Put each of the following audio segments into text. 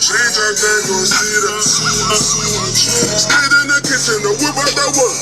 Change, I ain't gon' see that. Stayed in the kitchen, I whip out that work.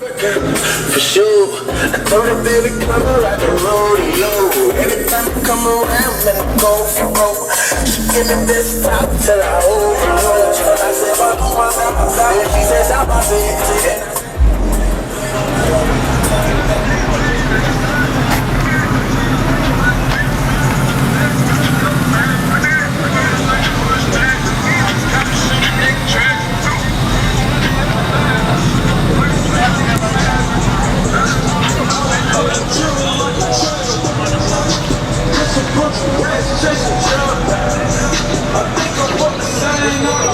For sure, I told her baby come around the rodeo. Every time I come around, let her go for broke. She give me this top till I overload. I said, what do my side? She said, stop my bed. I think I'm what the same.